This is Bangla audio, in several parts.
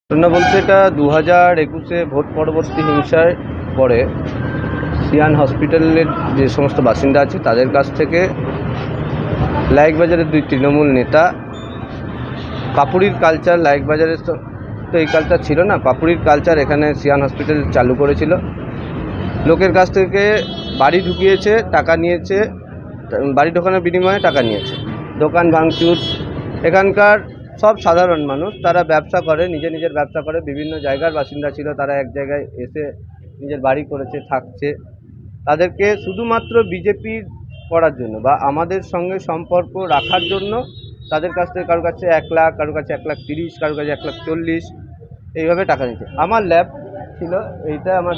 ঘটনা বলতে এটা 2021-এ ভোট পরবর্তী হিংসার পরে সিয়ান হসপিটালের যে সমস্ত বাসিন্দা আছে তাদের কাছ থেকে লাইকবাজারের দুই তৃণমূল নেতা পাপুড়ির কালচার, লাইকবাজারের তো এই কালচার ছিল না, পাপুড়ির কালচার এখানে সিয়ান হসপিটাল চালু করেছিল। লোকের কাছ থেকে বাড়ি ঢুকিয়েছে, টাকা নিয়েছে, বাড়ি ঢোকানোর বিনিময়ে টাকা নিয়েছে, দোকান ভাঙচুর। এখানকার সব সাধারণ মানুষ, তারা ব্যবসা করে, নিজের ব্যবসা করে, বিভিন্ন জায়গার বাসিন্দা ছিল, তারা এক জায়গায় এসে নিজের বাড়ি করেছে, থাকছে। তাদেরকে শুধুমাত্র বিজেপির করার জন্য বা আমাদের সঙ্গে সম্পর্ক রাখার জন্য তাদের কাছ থেকে কারোর কাছে 1 লাখ, কারোর কাছে 1,30,000, কারোর কাছে 1,40,000 এইভাবে টাকা নিচ্ছে। আমার ল্যাব ছিল, এইটা আমার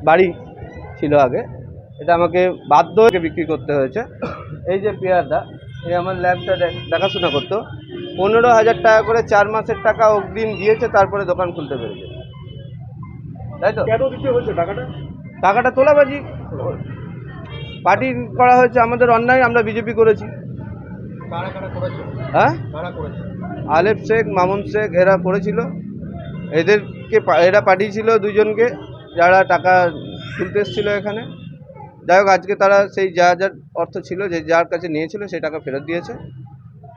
বাড়ি ছিল আগে, এটা আমাকে বাধ্য হয়ে বিক্রি করতে হয়েছে। এই যে পিয়ারদা, এই আমার ল্যাবটা দেখাশোনা করতো, 15,000 টাকা করে 4 মাসের টাকা অগ্রিম দিয়েছে, তারপরে দোকান খুলতে পেরেছে। তাই তো? কেন দিতে হয়েছে টাকাটা? টাকাটা তোলাবাজি, পার্টি করা হয়েছে, আমাদের অন্যায়, আমরা বিজেপি করেছি। কারা কারা করেছে? হ্যাঁ, কারা করেছে? আলেপ শেখ, মামুন শেখ এরা করেছিল। এরা পাঠিয়েছিল দুজনকে, যারা টাকা তুলতে এসেছিলো এখানে। যাই হোক, আজকে তারা সেই যার অর্থ ছিল, যে যার কাছে নিয়েছিল সেই টাকা ফেরত দিয়েছে।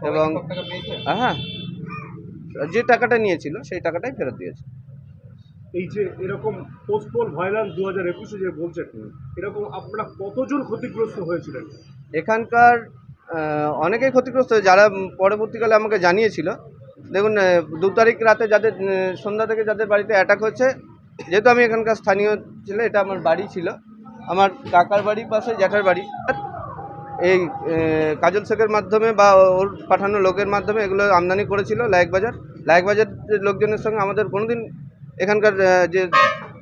এবং টাকা পেয়েছে? হ্যাঁ, যে টাকাটা নিয়েছিল সেই টাকাটাই ফেরত দিয়েছে। এই যে এরকম পোস্টপোল ভায়োলেন্স 2021-এ যে বলছেন, এরকম আপনারা কতজন ক্ষতিগ্রস্ত হয়েছিলেন? এখানকার অনেকেই ক্ষতিগ্রস্ত হয়েছে, যারা পরবর্তীকালে আমাকে জানিয়েছিল। দেখুন, 2 তারিখ রাতে যাদের সন্ধ্যা থেকে যাদের বাড়িতে অ্যাটাক হচ্ছে, যেহেতু আমি এখানকার স্থানীয় ছিল, এটা আমার বাড়ি ছিল, আমার কাকার বাড়ির পাশে জ্যাঠার বাড়ি। এই কাজল শেখের মাধ্যমে বা ওর পাঠানো লোকের মাধ্যমে এগুলো আমদানি করেছিল লাইকবাজারের লোকজনের সঙ্গে আমাদের কোনোদিন এখানকার যে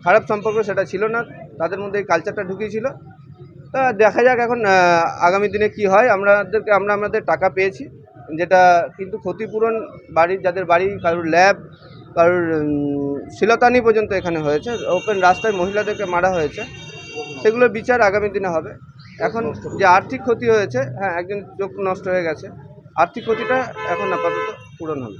খারাপ সম্পর্ক সেটা ছিল না, তাদের মধ্যে এই কালচারটা ঢুকিয়েছিল। তা দেখা যাক এখন আগামী দিনে কি হয়। আমরা আমাদের টাকা পেয়েছি, যেটা কিন্তু ক্ষতিপূরণ যাদের বাড়ি, কারোর ল্যাব, কারোর শিলতানি পর্যন্ত এখানে হয়েছে, ওপেন রাস্তায় মহিলাদেরকে মারা হয়েছে, সেগুলোর বিচার আগামী দিনে হবে। এখন যে আর্থিক ক্ষতি হয়েছে, হ্যাঁ, একজন চোখ নষ্ট হয়ে গেছে, আর্থিক ক্ষতিটা এখন আপাতত পূরণ হবে।